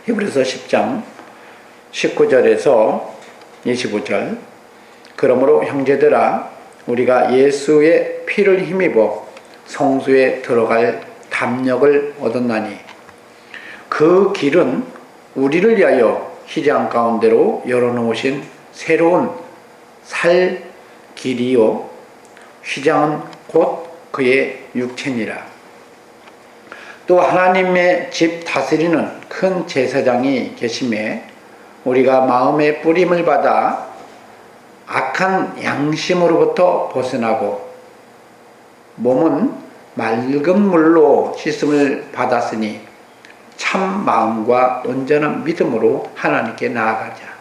히브리서 10장 19절에서 25절. 그러므로 형제들아, 우리가 예수의 피를 힘입어 성소에 들어갈 담력을 얻었나니 그 길은 우리를 위하여 휘장 가운데로 열어놓으신 새로운 살 길이요 휘장은 곧 그의 육체니라. 또 하나님의 집 다스리는 큰 제사장이 계심에 우리가 마음의 뿌림을 받아 악한 양심으로부터 벗어나고 몸은 맑은 물로 씻음을 받았으니 참 마음과 온전한 믿음으로 하나님께 나아가자.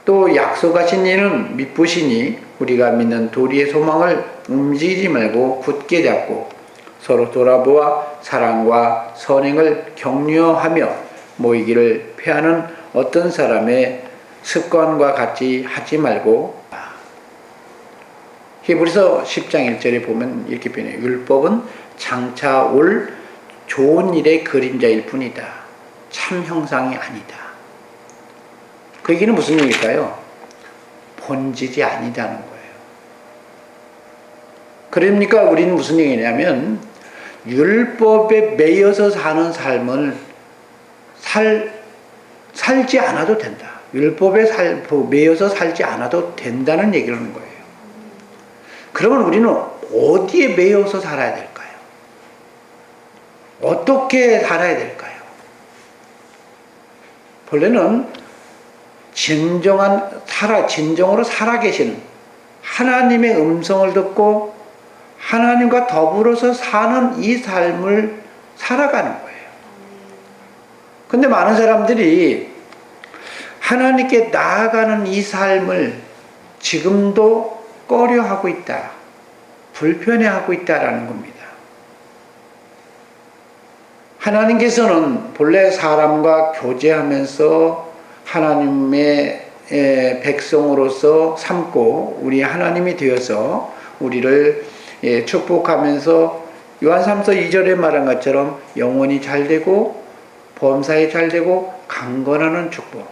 또 약속하신 이는 미쁘시니 우리가 믿는 도리의 소망을 움직이지 말고 굳게 잡고 서로 돌아보아 사랑과 선행을 격려하며 모이기를 피하는 어떤 사람의 습관과 같이 하지 말고. 히브리서 10장 1절에 보면 이렇게 표현해요. 율법은 장차 올 좋은 일의 그림자일 뿐이다. 참 형상이 아니다. 그 얘기는 무슨 얘기일까요? 본질이 아니다는 거예요. 그러니까 우리는 무슨 얘기냐면 율법에 매여서 사는 삶을 살지 않아도 된다. 율법에 매여서 살지 않아도 된다는 얘기를 하는 거예요. 그러면 우리는 어디에 매여서 살아야 될까요? 어떻게 살아야 될까요? 본래는 진정으로 살아계시는 하나님의 음성을 듣고 하나님과 더불어서 사는 이 삶을 살아가는 거예요. 근데 많은 사람들이 하나님께 나아가는 이 삶을 지금도 꺼려하고 있다. 불편해하고 있다라는 겁니다. 하나님께서는 본래 사람과 교제하면서 하나님의 백성으로서 삼고 우리 하나님이 되어서 우리를 축복하면서 요한삼서 2절에 말한 것처럼 영혼이 잘되고 범사에 잘되고 강건하는 축복.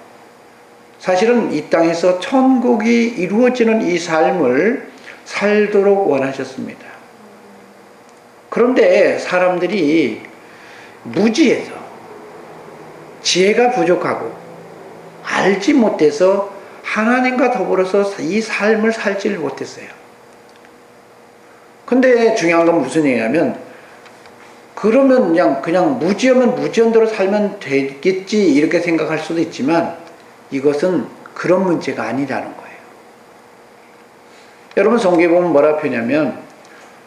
사실은 이 땅에서 천국이 이루어지는 이 삶을 살도록 원하셨습니다. 그런데 사람들이 무지해서 지혜가 부족하고 알지 못해서 하나님과 더불어서 이 삶을 살지를 못했어요. 근데 중요한 건 무슨 얘기냐면 그러면 그냥 무지하면 무지한대로 살면 되겠지 이렇게 생각할 수도 있지만 이것은 그런 문제가 아니라는 거예요. 여러분 성경에 보면 뭐라 표현하냐면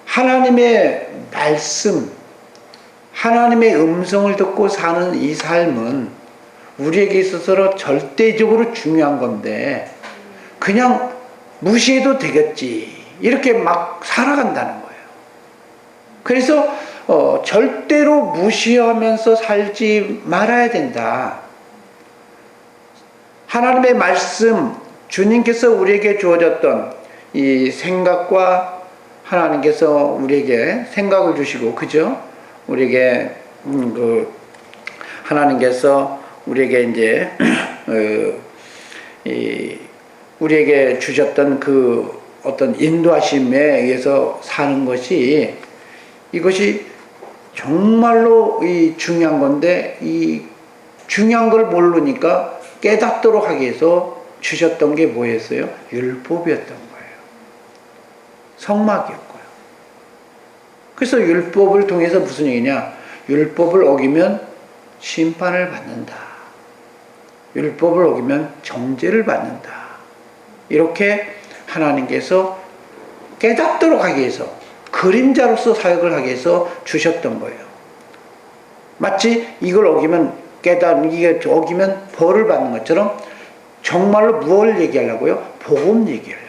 하나님의 말씀, 하나님의 음성을 듣고 사는 이 삶은 우리에게 있어서 절대적으로 중요한 건데 그냥 무시해도 되겠지 이렇게 막 살아간다는 거예요. 그래서 절대로 무시하면서 살지 말아야 된다. 하나님의 말씀, 주님께서 우리에게 주어졌던 이 생각과 하나님께서 우리에게 생각을 주시고, 그죠? 우리에게, 하나님께서 우리에게 이제, 우리에게 주셨던 그 어떤 인도하심에 의해서 사는 것이 이것이 정말로 중요한 건데 이 중요한 걸 모르니까 깨닫도록 하기 위해서 주셨던 게 뭐였어요? 율법이었던 거예요. 성막이었고요. 그래서 율법을 통해서 무슨 얘기냐? 율법을 어기면 심판을 받는다. 율법을 어기면 정죄를 받는다. 이렇게 하나님께서 깨닫도록 하기 위해서 그림자로서 사역을 하기 위해서 주셨던 거예요. 마치 이걸 어기면 이게 어기면 벌을 받는 것처럼 정말로 무엇을 얘기하려고요? 복음 얘기하려고.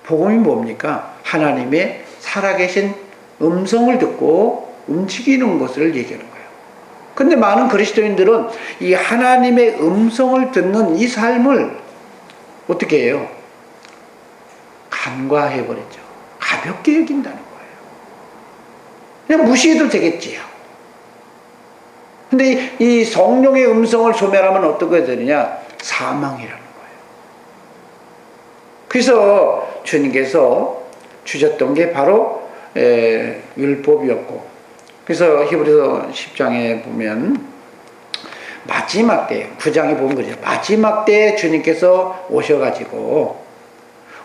복음이 뭡니까? 하나님의 살아계신 음성을 듣고 움직이는 것을 얘기하는 거예요. 근데 많은 그리스도인들은 이 하나님의 음성을 듣는 이 삶을 어떻게 해요? 간과해버렸죠. 가볍게 여긴다는 거예요. 그냥 무시해도 되겠지요. 근데 이 성령의 음성을 소멸하면 어떻게 되느냐? 사망이라는 거예요. 그래서 주님께서 주셨던 게 바로 율법이었고, 그래서 히브리서 10장에 보면 마지막 때, 9장에 보면 그죠. 마지막 때에 주님께서 오셔가지고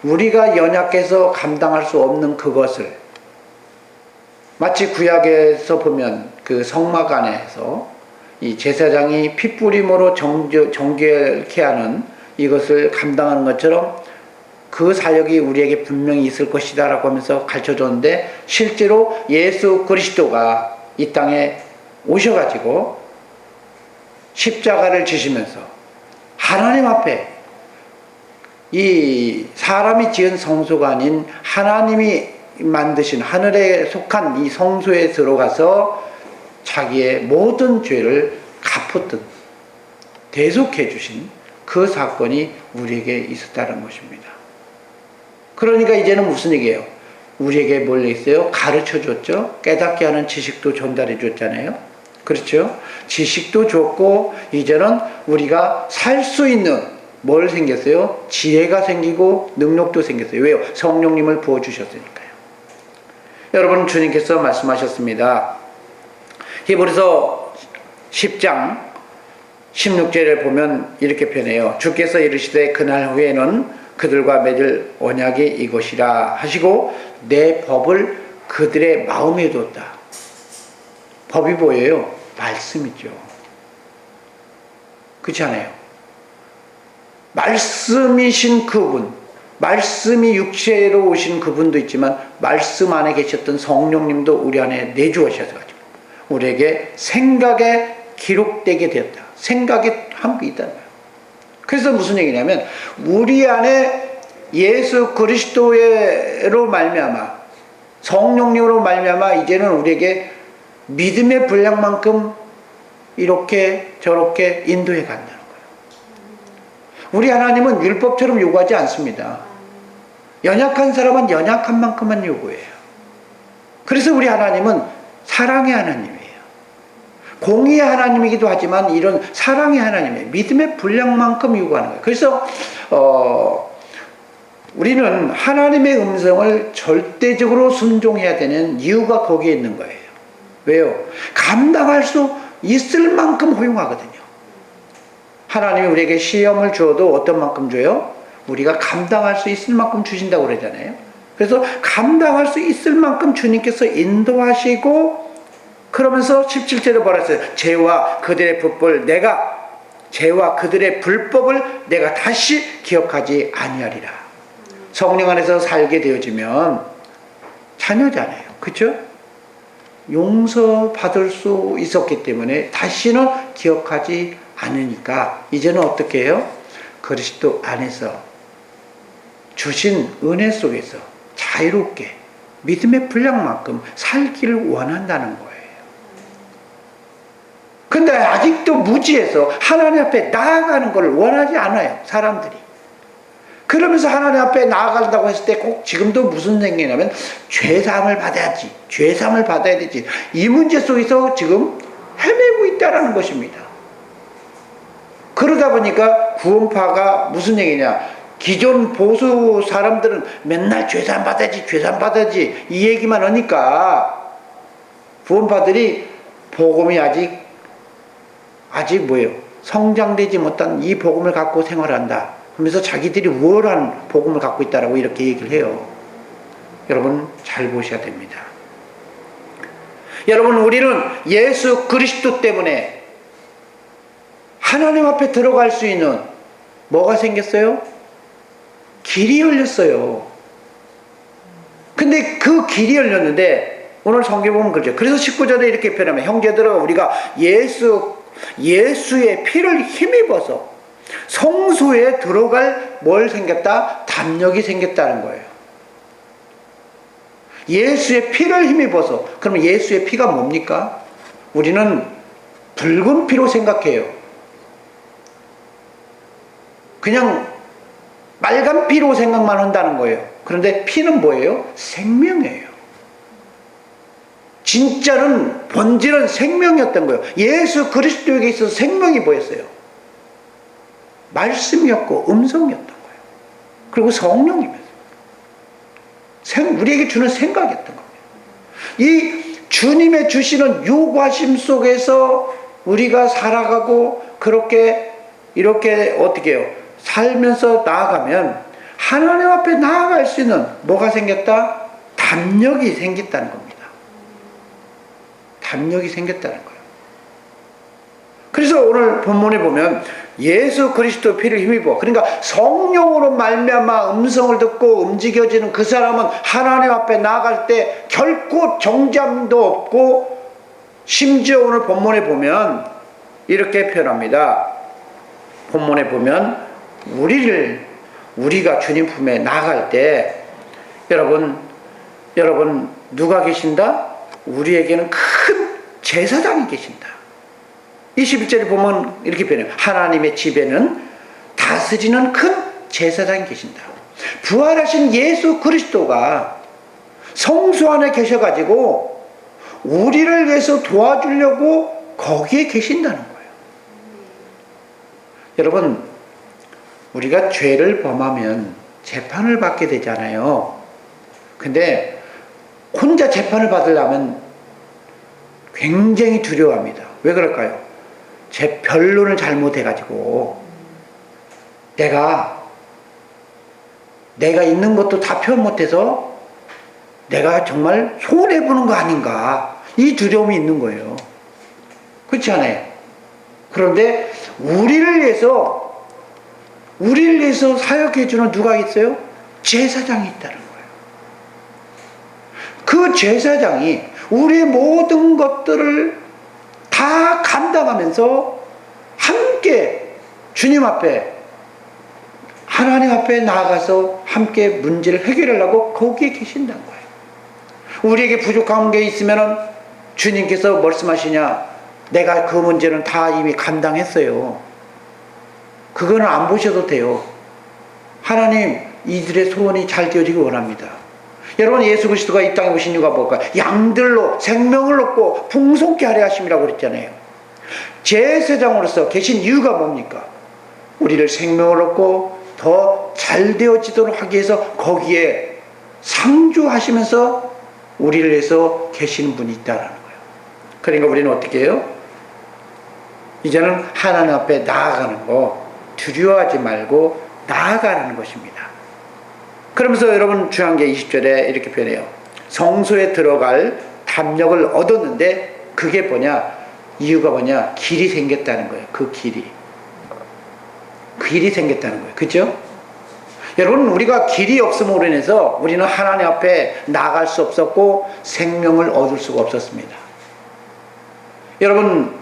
우리가 연약해서 감당할 수 없는 그것을, 마치 구약에서 보면 그 성막 안에서 이 제사장이 핏부림으로 정결케 하는 이것을 감당하는 것처럼 그 사역이 우리에게 분명히 있을 것이다 라고 하면서 가르쳐줬는데, 실제로 예수 그리스도가 이 땅에 오셔가지고 십자가를 지시면서 하나님 앞에, 이 사람이 지은 성소가 아닌 하나님이 만드신 하늘에 속한 이 성소에 들어가서 자기의 모든 죄를 갚았던, 대속해 주신 그 사건이 우리에게 있었다는 것입니다. 그러니까 이제는 무슨 얘기예요? 우리에게 뭘 했어요? 가르쳐 줬죠. 깨닫게 하는 지식도 전달해 줬잖아요. 그렇죠? 지식도 줬고, 이제는 우리가 살 수 있는 뭘 생겼어요? 지혜가 생기고 능력도 생겼어요. 왜요? 성령님을 부어주셨으니까요. 여러분, 주님께서 말씀하셨습니다. 히브리서 10장 16절을 보면 이렇게 표현해요. 주께서 이르시되 그날 후에는 그들과 맺을 언약이 이것이라 하시고 내 법을 그들의 마음에 뒀다. 법이 뭐예요? 말씀이죠. 그렇지 않아요? 말씀이신 그분, 말씀이 육체로 오신 그분도 있지만 말씀 안에 계셨던 성령님도 우리 안에 내주하셔서 가지고 우리에게 생각에 기록되게 되었다. 생각에 함께 있다는 거예요. 그래서 무슨 얘기냐면 우리 안에 예수 그리스도로 말미암아, 성령님으로 말미암아 이제는 우리에게 믿음의 분량만큼 이렇게 저렇게 인도해 간다는 거예요. 우리 하나님은 율법처럼 요구하지 않습니다. 연약한 사람은 연약한 만큼만 요구해요. 그래서 우리 하나님은 사랑의 하나님이에요. 공의의 하나님이기도 하지만 이런 사랑의 하나님이에요. 믿음의 분량만큼 요구하는 거예요. 그래서 우리는 하나님의 음성을 절대적으로 순종해야 되는 이유가 거기에 있는 거예요. 왜요? 감당할 수 있을 만큼 허용하거든요. 하나님이 우리에게 시험을 주어도 어떤 만큼 줘요? 우리가 감당할 수 있을 만큼 주신다고 그러잖아요. 그래서 감당할 수 있을 만큼 주님께서 인도하시고, 그러면서 17절에 뭐라 했어요? 죄와 그들의 불법을 내가 다시 기억하지 아니하리라. 성령 안에서 살게 되어지면 자녀잖아요. 그렇죠? 용서받을 수 있었기 때문에 다시는 기억하지 않으니까 이제는 어떻게 해요? 그리스도 안에서 주신 은혜 속에서 자유롭게 믿음의 분량만큼 살기를 원한다는 거예요. 근데 아직도 무지해서 하나님 앞에 나아가는 걸 원하지 않아요, 사람들이. 그러면서 하나님 앞에 나아간다고 했을 때 꼭 지금도 무슨 생각이냐면 죄사함을 받아야지, 죄사함을 받아야 되지, 이 문제 속에서 지금 헤매고 있다는 것입니다. 그러다 보니까 구원파가 무슨 얘기냐, 기존 보수 사람들은 맨날 죄사함 받아야지, 죄사함 받아야지 이 얘기만 하니까 구원파들이 복음이 아직 뭐예요? 성장되지 못한 이 복음을 갖고 생활한다 하면서 자기들이 우월한 복음을 갖고 있다라고 이렇게 얘기를 해요. 여러분 잘 보셔야 됩니다. 여러분, 우리는 예수 그리스도 때문에 하나님 앞에 들어갈 수 있는 뭐가 생겼어요? 길이 열렸어요. 근데 그 길이 열렸는데 오늘 성경 보면 그렇죠. 그래서 19절에 이렇게 표현하면 형제들아 우리가 예수의 피를 힘입어서 성소에 들어갈 뭘 생겼다? 담력이 생겼다는 거예요. 예수의 피를 힘입어서. 그러면 예수의 피가 뭡니까? 우리는 붉은 피로 생각해요. 그냥 빨간 피로 생각만 한다는 거예요. 그런데 피는 뭐예요? 생명이에요. 진짜는 본질은 생명이었던 거예요. 예수 그리스도에게 있어서 생명이 뭐였어요? 말씀이었고 음성이었던 거예요. 그리고 성령이었어요. 우리에게 주는 생각이었던 겁니다. 이 주님의 주시는 요구하심 속에서 우리가 살아가고 그렇게 이렇게 어떻게 해요? 살면서 나아가면 하나님 앞에 나아갈 수 있는 뭐가 생겼다? 담력이 생겼다는 겁니다. 담력이 생겼다는 거예요. 그래서 오늘 본문에 보면 예수 그리스도 피를 힘입어, 그러니까 성령으로 말미암아 음성을 듣고 움직여지는 그 사람은 하나님 앞에 나아갈 때 결코 정잠도 없고, 심지어 오늘 본문에 보면 이렇게 표현합니다. 본문에 보면 우리가 주님 품에 나아갈 때 여러분 누가 계신다? 우리에게는 큰 제사장이 계신다. 21절에 보면 이렇게 표현해요. 하나님의 집에는 다스리는 큰 제사장이 계신다. 부활하신 예수 그리스도가 성소 안에 계셔가지고 우리를 위해서 도와주려고 거기에 계신다는 거예요. 여러분, 우리가 죄를 범하면 재판을 받게 되잖아요. 근데 혼자 재판을 받으려면 굉장히 두려워합니다. 왜 그럴까요? 제 변론을 잘못해가지고 내가 있는 것도 다 표현 못해서 내가 정말 손해보는 거 아닌가, 이 두려움이 있는 거예요. 그렇지 않아요? 그런데 우리를 위해서 사역해주는 누가 있어요? 제사장이 있다는 거예요. 그 제사장이 우리의 모든 것들을 다 감당하면서 함께 주님 앞에, 하나님 앞에 나아가서 함께 문제를 해결하려고 거기에 계신다는 거예요. 우리에게 부족한 게 있으면 주님께서 말씀하시냐? 내가 그 문제는 다 이미 감당했어요. 그거는 안 보셔도 돼요. 하나님, 이들의 소원이 잘 되어지길 원합니다. 여러분, 예수 그리스도가 이 땅에 오신 이유가 뭘까요? 양들로 생명을 얻고 풍성케 하려 하심이라고 그랬잖아요. 제사장으로서 계신 이유가 뭡니까? 우리를 생명을 얻고 더 잘 되어지도록 하기 위해서 거기에 상주하시면서 우리를 위해서 계시는 분이 있다는 거예요. 그러니까 우리는 어떻게 해요? 이제는 하나님 앞에 나아가는 거 두려워하지 말고 나아가는 것입니다. 그러면서 여러분, 중요한 게 20절에 이렇게 표현해요. 성소에 들어갈 담력을 얻었는데 그게 뭐냐? 이유가 뭐냐? 길이 생겼다는 거예요. 그 길이 생겼다는 거예요. 그죠? 여러분, 우리가 길이 없음으로 인해서 우리는 하나님 앞에 나갈 수 없었고 생명을 얻을 수가 없었습니다. 여러분,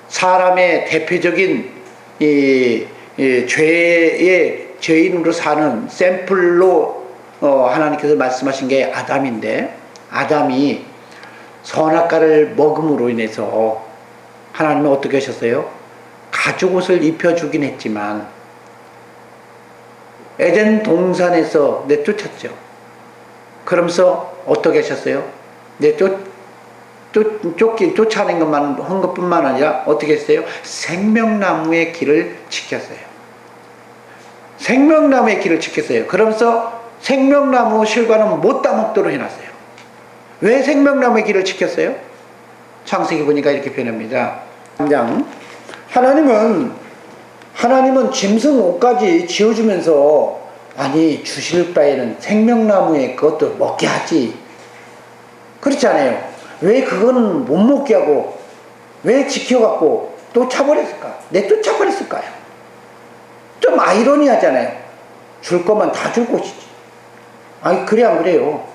사람의 대표적인 죄의 죄인으로 사는 샘플로 하나님께서 말씀하신 게 아담인데, 아담이 선악과를 먹음으로 인해서 하나님은 어떻게 하셨어요? 가죽옷을 입혀주긴 했지만 에덴 동산에서 내쫓았죠. 그러면서 어떻게 하셨어요? 쫓아낸 것만 한 것뿐만 아니라 어떻게 했어요? 생명나무의 길을 지켰어요. 생명나무의 길을 지켰어요. 그러면서 생명나무 실과는 못 따먹도록 해놨어요. 왜 생명나무의 길을 지켰어요? 창세기 보니까 이렇게 표현합니다. 3장. 하나님은 짐승 옷까지 지어주면서, 아니, 주실 바에는 생명나무의 그것도 먹게 하지. 그렇지 않아요? 왜 그거는 못 먹게 하고 왜 지켜갖고 또 차버렸을까? 내쫓아버렸을까요? 좀 아이러니하잖아요. 줄 것만 다 줄 것이지. 아니, 그래 안 그래요?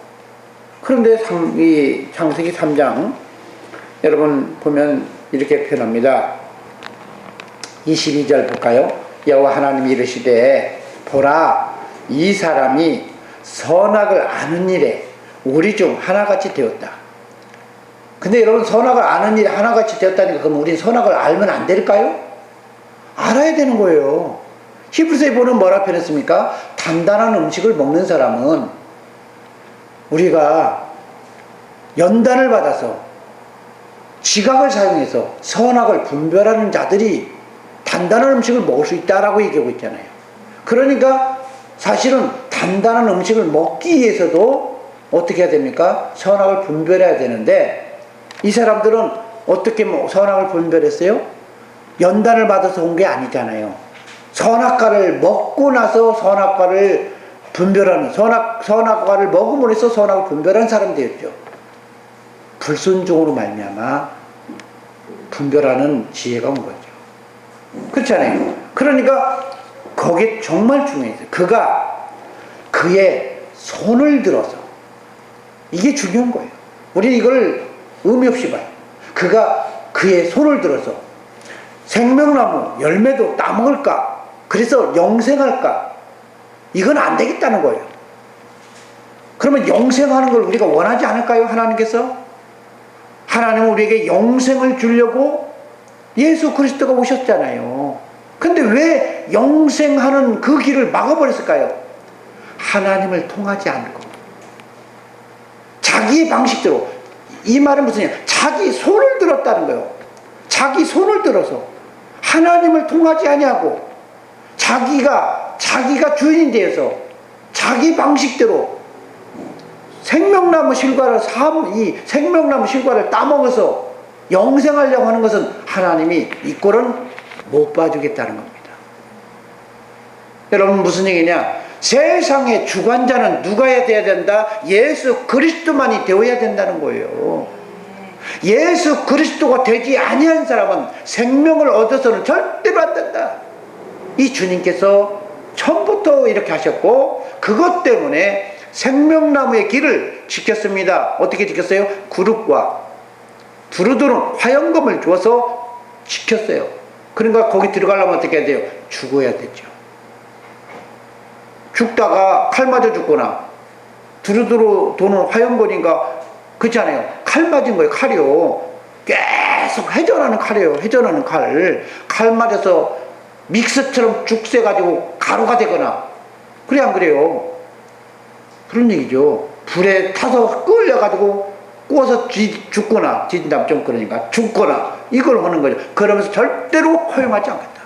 그런데 이 창세기 3장 여러분 보면 이렇게 표현합니다. 22절 볼까요? 여호와 하나님이 이르시되 보라, 이 사람이 선악을 아는 일에 우리 중 하나같이 되었다. 근데 여러분, 선악을 아는 일이 하나같이 되었다니까 그럼 우린 선악을 알면 안 될까요? 알아야 되는 거예요. 히브리서에 보면 뭐라 표현했습니까? 단단한 음식을 먹는 사람은 우리가 연단을 받아서 지각을 사용해서 선악을 분별하는 자들이 단단한 음식을 먹을 수 있다라고 얘기하고 있잖아요. 그러니까 사실은 단단한 음식을 먹기 위해서도 어떻게 해야 됩니까? 선악을 분별해야 되는데, 이 사람들은 어떻게 선악을 분별했어요? 연단을 받아서 온 게 아니잖아요. 선악과를 먹고 나서 선악과를 분별하는, 선악과를 먹음으로 해서 선악을 분별하는 사람들이었죠. 불순종으로 말미암아 분별하는 지혜가 온 거죠. 그렇잖아요. 그러니까 거기에 정말 중요했어요. 그가 그의 손을 들어서, 이게 중요한 거예요. 우리 이걸 의미 없이 봐요. 그가 그의 손을 들어서 생명나무 열매도 따먹을까? 그래서 영생할까? 이건 안 되겠다는 거예요. 그러면 영생하는 걸 우리가 원하지 않을까요? 하나님께서? 하나님은 우리에게 영생을 주려고 예수 그리스도가 오셨잖아요. 근데 왜 영생하는 그 길을 막아버렸을까요? 하나님을 통하지 않고 자기의 방식대로. 이 말은 무슨 얘기야? 자기 손을 들었다는 거예요. 자기 손을 들어서 하나님을 통하지 아니하고 자기가 주인이 되어서 자기 방식대로 생명나무 실과를 이 생명나무 실과를 따먹어서 영생하려고 하는 것은 하나님이 이 꼴은 못 봐주겠다는 겁니다. 여러분, 무슨 얘기냐? 세상의 주관자는 누가 해야 된다? 예수 그리스도만이 되어야 된다는 거예요. 예수 그리스도가 되지 아니한 사람은 생명을 얻어서는 절대로 안 된다. 이 주님께서 처음부터 이렇게 하셨고, 그것 때문에 생명나무의 길을 지켰습니다. 어떻게 지켰어요? 구름과 두루두루 화영금을 주어서 지켰어요. 그러니까 거기 들어가려면 어떻게 해야 돼요? 죽어야 되죠. 죽다가 칼 맞아 죽거나 두루두루 도는 화영금이니까, 그렇잖아요. 칼 맞은 거예요. 칼이요. 계속 회전하는 칼이에요. 회전하는 칼. 칼 맞아서 믹스처럼 죽새가지고 가루가 되거나, 그래 안 그래요? 그런 얘기죠. 불에 타서 끌려가지고 구워서 죽거나, 진담 좀 그러니까 죽거나, 이걸 하는 거죠. 그러면서 절대로 허용하지 않겠다.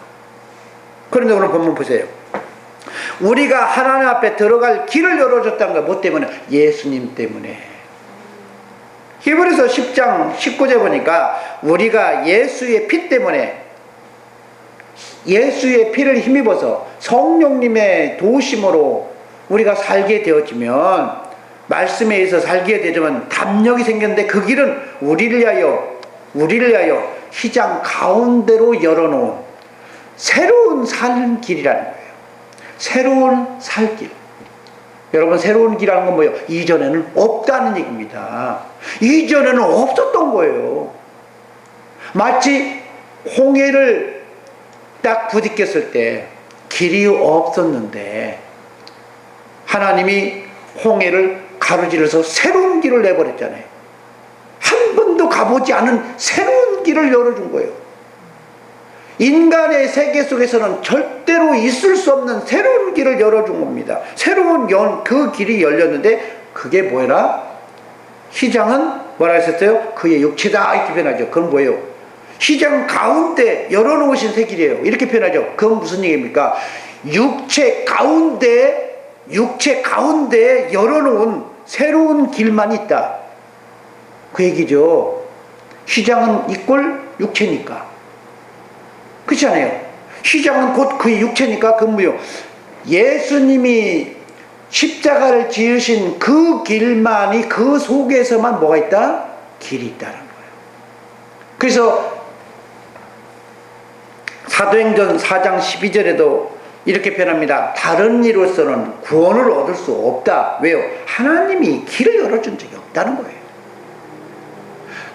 그런데 오늘 본문 보세요. 우리가 하나님 앞에 들어갈 길을 열어줬다는 거, 뭐 때문에? 예수님 때문에. 히브리서 10장 19절 보니까 우리가 예수의 피 때문에, 예수의 피를 힘입어서 성령님의 도우심으로 우리가 살게 되어지면, 말씀에 의해서 살게 되지만 담력이 생겼는데, 그 길은 우리를 위하여 휘장 가운데로 열어놓은 새로운 산 길이라는 거예요. 새로운 살 길. 여러분, 새로운 길이라는 건 뭐예요? 이전에는 없다는 얘기입니다. 이전에는 없었던 거예요. 마치 홍해를 딱 부딪혔을 때 길이 없었는데 하나님이 홍해를 가로질러서 새로운 길을 내버렸잖아요. 한 번도 가보지 않은 새로운 길을 열어준 거예요. 인간의 세계 속에서는 절대로 있을 수 없는 새로운 길을 열어준 겁니다. 새로운 그 길이 열렸는데, 그게 뭐라? 휘장은 뭐라 했었어요? 그의 육체다, 이렇게 표현하죠. 그건 뭐예요? 휘장 가운데 열어놓으신 새 길이에요. 이렇게 표현하죠. 그건 무슨 얘기입니까? 육체 가운데 열어놓은 새로운 길만 있다, 그 얘기죠. 휘장은 이꼴 육체니까. 그렇지 않아요? 휘장은 곧 그의 육체니까. 그 뭐요? 예수님이 십자가를 지으신 그 길만이, 그 속에서만 뭐가 있다? 길이 있다는 거예요. 그래서 사도행전 4장 12절에도 이렇게 표현합니다. 다른 이로서는 구원을 얻을 수 없다. 왜요? 하나님이 길을 열어준 적이 없다는 거예요.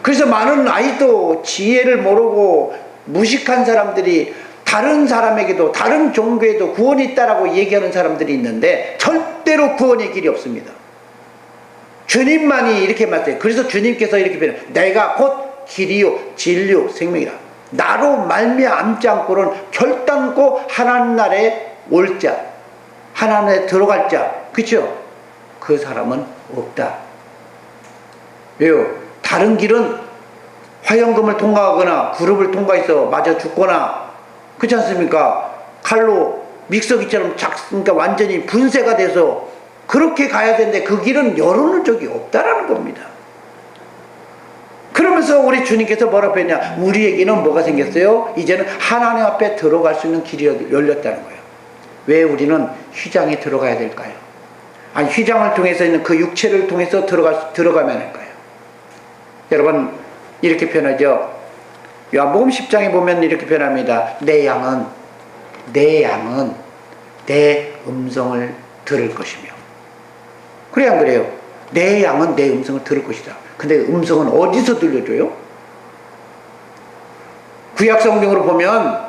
그래서 많은 아이도 지혜를 모르고 무식한 사람들이 다른 사람에게도, 다른 종교에도 구원이 있다라고 얘기하는 사람들이 있는데, 절대로 구원의 길이 없습니다. 주님만이 이렇게 말해요. 그래서 주님께서 이렇게 표현해요. 내가 곧 길이요 진리요 생명이라. 나로 말미암지 않고는 결단코 하나님 나라에 올 자, 하나님에 들어갈 자, 그렇죠? 그 사람은 없다. 왜요? 다른 길은 화염금을 통과하거나 그룹을 통과해서 맞아 죽거나 그렇지 않습니까? 칼로 믹서기처럼 그러니까 완전히 분쇄가 돼서 그렇게 가야 되는데 그 길은 열어놓은 적이 없다라는 겁니다. 그러면서 우리 주님께서 뭐라고 했냐? 우리에게는 뭐가 생겼어요? 이제는 하나님 앞에 들어갈 수 있는 길이 열렸다는 거예요. 왜 우리는 휘장에 들어가야 될까요? 아니, 휘장을 통해서 있는 그 육체를 통해서 들어가면 할까요? 여러분, 이렇게 표현하죠. 요한복음 10장에 보면 이렇게 표현합니다. 내 양은 내 음성을 들을 것이며. 그래, 안 그래요? 내 양은 내 음성을 들을 것이다. 근데 음성은 어디서 들려줘요? 구약 성경으로 보면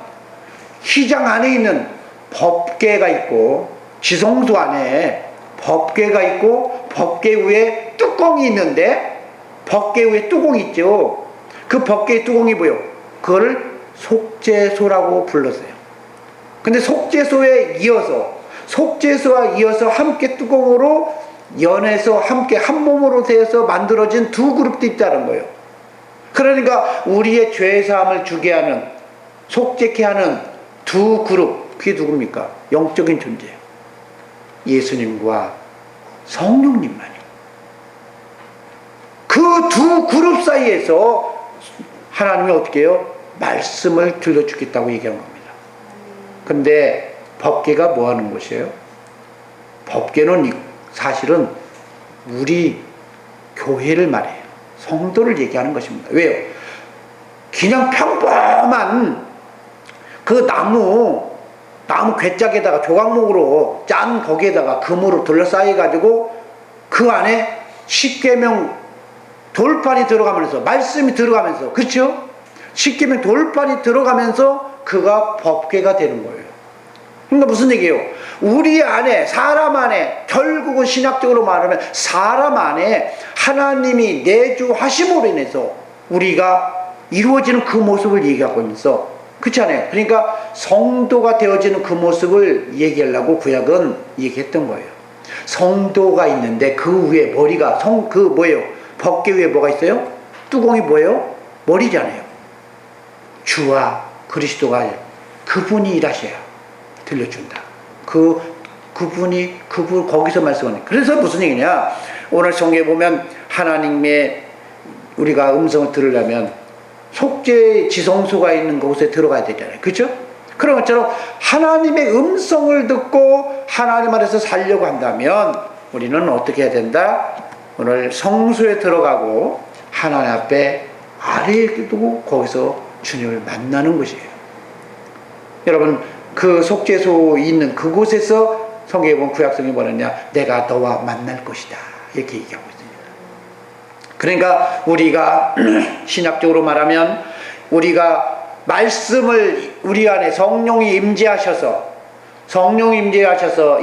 휘장 안에 있는 법궤가 있고, 지성소 안에 법궤가 있고, 법궤 위에 뚜껑이 있는데, 법궤 위에 뚜껑이 있죠. 그 법궤의 뚜껑이 뭐요? 그거를 속죄소라고 불렀어요. 근데 속죄소와 이어서 함께 뚜껑으로 연해서 함께 한 몸으로 되어서 만들어진 두 그룹도 있다는 거예요. 그러니까 우리의 죄사함을 주게 하는, 속죄케 하는 두 그룹, 그게 누굽니까? 영적인 존재예요. 예수님과 성령님만이에요. 그 두 그룹 사이에서 하나님이 어떻게 해요? 말씀을 들려주겠다고 얘기한 겁니다. 근데 법궤가 뭐 하는 것이에요? 법궤는 사실은 우리 교회를 말해요. 성도를 얘기하는 것입니다. 왜요? 그냥 평범한 그 나무 괴짝에다가 조각목으로 짠 거기에다가 금으로 둘러싸여가지고 그 안에 십계명 돌판이 들어가면서 말씀이 들어가면서, 그렇죠? 십계명 돌판이 들어가면서 그가 법궤가 되는 거예요. 그러니까 무슨 얘기예요? 우리 안에, 사람 안에, 결국은 신학적으로 말하면 사람 안에 하나님이 내주하심으로 인해서 우리가 이루어지는 그 모습을 얘기하고 있어. 그렇지 않아요? 그러니까 성도가 되어지는 그 모습을 얘기하려고 구약은 얘기했던 거예요. 성도가 있는데 그 위에 머리가 뭐예요? 법궤 위에 뭐가 있어요? 뚜껑이 뭐예요? 머리잖아요. 주와 그리스도가 그분이 일하셔야 들려준다. 그분 거기서 말씀하는. 그래서 무슨 얘기냐? 오늘 성경에 보면 하나님의 우리가 음성을 들으려면 속죄 지성소가 있는 곳에 들어가야 되잖아요. 그렇죠? 그런 것처럼 하나님의 음성을 듣고 하나님 안에서 살려고 한다면 우리는 어떻게 해야 된다? 오늘 성소에 들어가고 하나님 앞에 아래에 두고 거기서 주님을 만나는 것이에요. 여러분, 그 속죄소 있는 그곳에서 성경에 보면 구약성경이 뭐냐냐? 내가 너와 만날 것이다. 이렇게 얘기하고 있습니다. 그러니까 우리가 신학적으로 말하면 우리가 말씀을 우리 안에 성령이 임재하셔서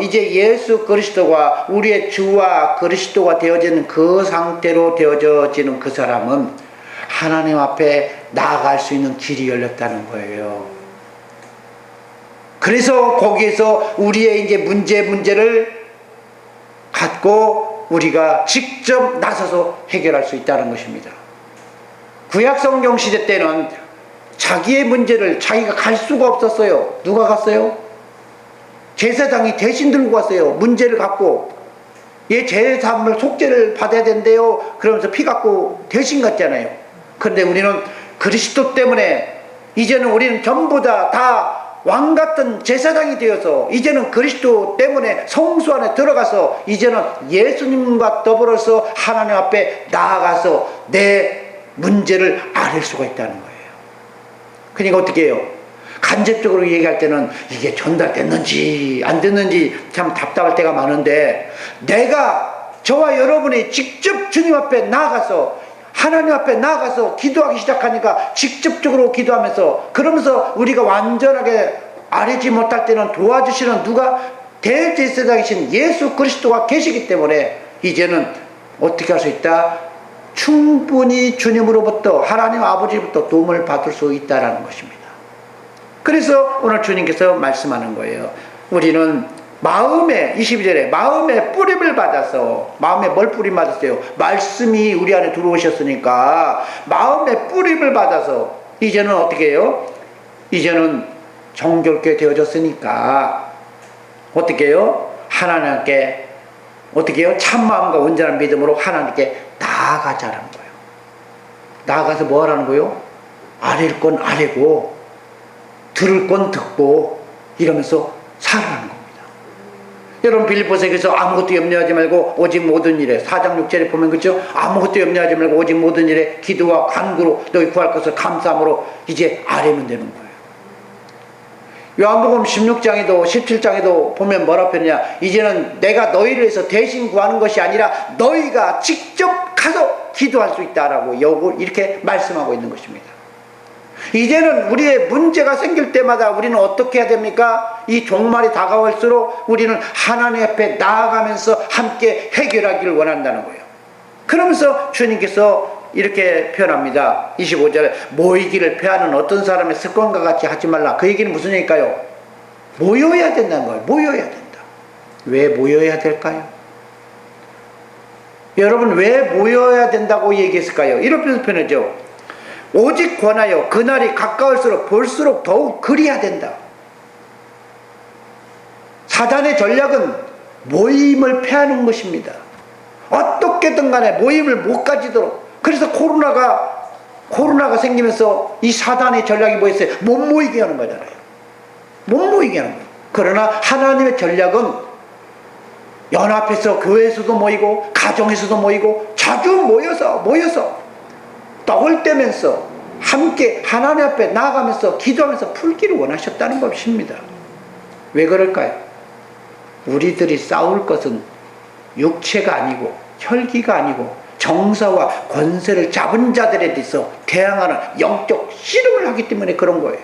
이제 예수 그리스도가 우리의 주와 그리스도가 되어지는 그 상태로 되어지는 그 사람은 하나님 앞에 나아갈 수 있는 길이 열렸다는 거예요. 그래서 거기에서 우리의 이제 문제를 갖고 우리가 직접 나서서 해결할 수 있다는 것입니다. 구약 성경 시대 때는 자기의 문제를 자기가 갈 수가 없었어요. 누가 갔어요? 제사장이 대신 들고 갔어요. 문제를 갖고. 얘 제사함을 속죄를 받아야 된대요. 그러면서 피 갖고 대신 갔잖아요. 그런데 우리는 그리스도 때문에 이제는 우리는 전부 다 왕같은 제사장이 되어서 이제는 그리스도 때문에 성소 안에 들어가서 이제는 예수님과 더불어서 하나님 앞에 나아가서 내 문제를 아릴 수가 있다는 거예요. 그러니까 어떻게 해요? 간접적으로 얘기할 때는 이게 전달됐는지 안 됐는지 참 답답할 때가 많은데, 내가 저와 여러분이 직접 주님 앞에 나아가서 하나님 앞에 나아가서 기도하기 시작하니까 직접적으로 기도하면서, 그러면서 우리가 완전하게 아뢰지 못할 때는 도와주시는 누가? 대제사장이신 예수 그리스도가 계시기 때문에 이제는 어떻게 할 수 있다? 충분히 주님으로부터, 하나님 아버지로부터 도움을 받을 수 있다는 것입니다. 그래서 오늘 주님께서 말씀하는 거예요. 우리는 마음에 22절에 마음에 뿌림을 받아서, 마음에 뭘 뿌림 받았어요? 말씀이 우리 안에 들어오셨으니까 마음에 뿌림을 받아서 이제는 어떻게 해요? 이제는 정결케 되어졌으니까 어떻게 해요? 하나님께 어떻게 해요? 참마음과 온전한 믿음으로 하나님께 나아가자라는 거예요. 나아가서 뭐 하라는 거예요? 아랠 건 아뢰고 들을 건 듣고 이러면서 살아가는 겁니다. 여러분 빌립보서에서 아무것도 염려하지 말고 오직 모든 일에 4장 6절에 보면 그렇죠? 아무것도 염려하지 말고 오직 모든 일에 기도와 간구로 너희 구할 것을 감사함으로 이제 아뢰면 되는 거예요. 요한복음 16장에도 17장에도 보면 뭐라 표현이냐, 이제는 내가 너희를 위해서 대신 구하는 것이 아니라 너희가 직접 가서 기도할 수 있다라고 이렇게 말씀하고 있는 것입니다. 이제는 우리의 문제가 생길 때마다 우리는 어떻게 해야 됩니까? 이 종말이 다가올수록 우리는 하나님 앞에 나아가면서 함께 해결하기를 원한다는 거예요. 그러면서 주님께서 이렇게 표현합니다. 25절에 모이기를 패하는 어떤 사람의 습관과 같이 하지 말라. 그 얘기는 무슨 얘기일까요? 모여야 된다는 거예요. 모여야 된다. 왜 모여야 될까요? 여러분 왜 모여야 된다고 얘기했을까요? 이렇게 표현하죠. 오직 권하여 그날이 가까울수록 볼수록 더욱 그리야 된다. 사단의 전략은 모임을 패하는 것입니다. 어떻게든 간에 모임을 못 가지도록. 그래서 코로나가 생기면서 이 사단의 전략이 뭐였어요? 못 모이게 하는 거잖아요. 못 모이게 하는 거예요. 그러나 하나님의 전략은 연합해서 교회에서도 모이고 가정에서도 모이고 자주 모여서 떡을 떼면서 함께 하나님 앞에 나아가면서 기도하면서 풀기를 원하셨다는 것입니다. 왜 그럴까요? 우리들이 싸울 것은 육체가 아니고 혈기가 아니고 정사와 권세를 잡은 자들에 대해서 대항하는 영적 씨름을 하기 때문에 그런 거예요.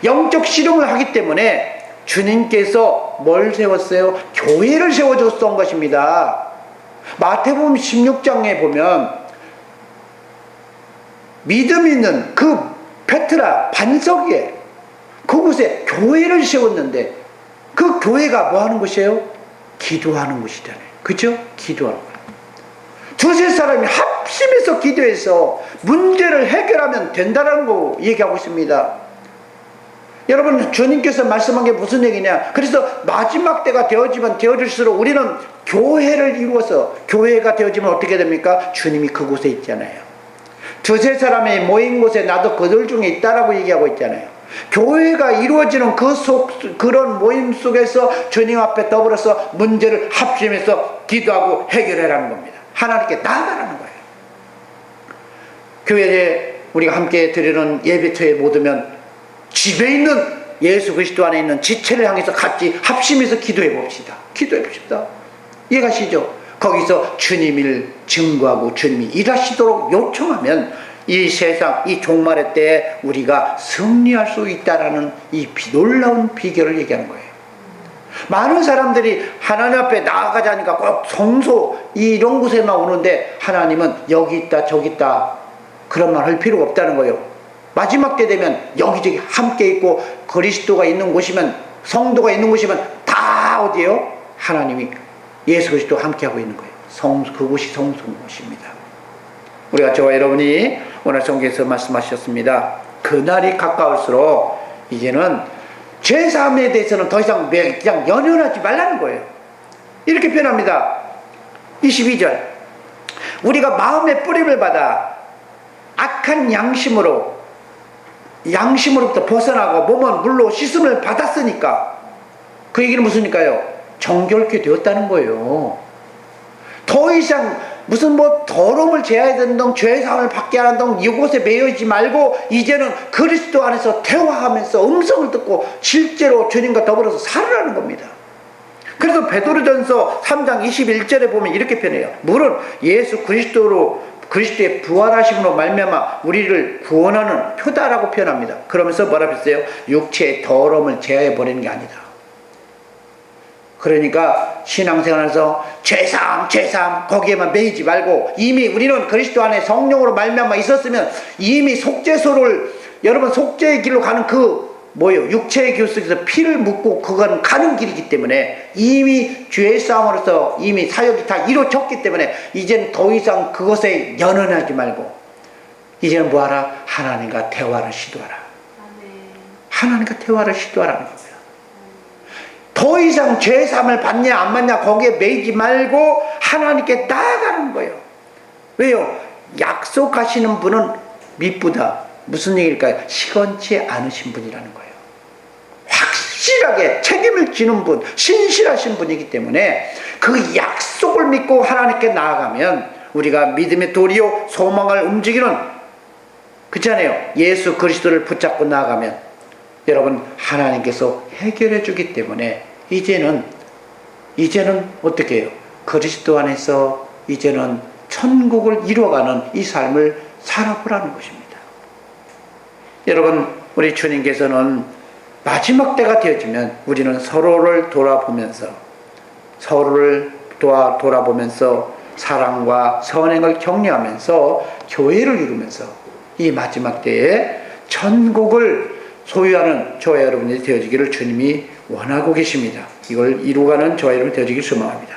영적 씨름을 하기 때문에 주님께서 뭘 세웠어요? 교회를 세워줬던 것입니다. 마태복음 16장에 보면 믿음 있는 그 페트라 반석 위에 그곳에 교회를 세웠는데 그 교회가 뭐 하는 것이에요? 기도하는 것이잖아요. 그죠? 기도하는 거예요. 두세 사람이 합심해서 기도해서 문제를 해결하면 된다는 거 얘기하고 있습니다. 여러분 주님께서 말씀한 게 무슨 얘기냐? 그래서 마지막 때가 되어질수록 우리는 교회를 이루어서 교회가 되어지면 어떻게 됩니까? 주님이 그곳에 있잖아요. 두세 사람이 모인 곳에 나도 그들 중에 있다라고 얘기하고 있잖아요. 교회가 이루어지는 그런 모임 속에서 주님 앞에 더불어서 문제를 합심해서 기도하고 해결하라는 겁니다. 하나님께 나아가라는 거예요. 교회에 우리가 함께 드리는 예배처에 못 오면 집에 있는 예수 그리스도 안에 있는 지체를 향해서 같이 합심해서 기도해 봅시다. 기도해 봅시다. 이해가시죠? 거기서 주님을 증거하고 주님이 일하시도록 요청하면 이 세상, 이 종말의 때에 우리가 승리할 수 있다라는 이 놀라운 비결을 얘기하는 거예요. 많은 사람들이 하나님 앞에 나아가자니까 꼭 성소 이런 곳에만 오는데 하나님은 여기 있다 저기 있다 그런 말 할 필요가 없다는 거예요. 마지막 때 되면 여기저기 함께 있고 그리스도가 있는 곳이면 성도가 있는 곳이면 다 어디예요? 하나님이 예수 그리스도 함께하고 있는 거예요. 그곳이 성소인 곳입니다. 우리가 저와 여러분이 오늘 성경에서 말씀하셨습니다. 그날이 가까울수록 이제는 죄사함에 대해서는 더 이상 그냥 연연하지 말라는 거예요. 이렇게 표현합니다. 22절 우리가 마음의 뿌림을 받아 악한 양심으로부터 벗어나고 몸은 물로 씻음을 받았으니까 그 얘기는 무슨일까요? 정결케 되었다는 거예요. 더 이상 무슨 더러움을 제해야 된다, 죄사함을 받게 하는 이곳에 매여있지 말고 이제는 그리스도 안에서 대화하면서 음성을 듣고 실제로 주님과 더불어서 살으라는 겁니다. 그래서 베드로전서 3장 21절에 보면 이렇게 표현해요. 물론 예수 그리스도의 부활하심으로 말미암아 우리를 구원하는 표다라고 표현합니다. 그러면서 뭐라 했어요? 육체의 더러움을 제하여 버리는 게 아니다. 그러니까 신앙생활에서 죄사함 거기에만 매이지 말고 이미 우리는 그리스도 안에 성령으로 말미암아 있었으면 이미 속죄소를 여러분 속죄의 길로 가는 그 뭐요? 육체의 교 속에서 피를 묻고 그건 가는 길이기 때문에 이미 죄의 싸움으로서 이미 사역이 다 이루어졌기 때문에 이제는 더 이상 그것에 연연하지 말고 이제는 뭐하라? 하나님과 대화를 시도하라. 하나님과 대화를 시도하라는 거예요. 더 이상 죄사함을 받냐 안 받냐 거기에 매이지 말고 하나님께 나아가는 거예요. 왜요? 약속하시는 분은 미쁘다. 무슨 얘기일까요? 시건치 않으신 분이라는 거예요. 확실하게 책임을 지는 분, 신실하신 분이기 때문에 그 약속을 믿고 하나님께 나아가면 우리가 믿음의 도리요 소망을 움직이는, 그렇잖아요. 예수 그리스도를 붙잡고 나아가면 여러분 하나님께서 해결해 주기 때문에 이제는 어떻게 해요? 그리스도 안에서 이제는 천국을 이루어가는 이 삶을 살아보라는 것입니다. 여러분, 우리 주님께서는 마지막 때가 되어지면 우리는 서로를 돌아보면서 사랑과 선행을 격려하면서 교회를 이루면서 이 마지막 때에 천국을 소유하는 저와 여러분이 되어지기를 주님이 원하고 계십니다. 이걸 이루어가는 저와 여러분이 되어지기를 소망합니다.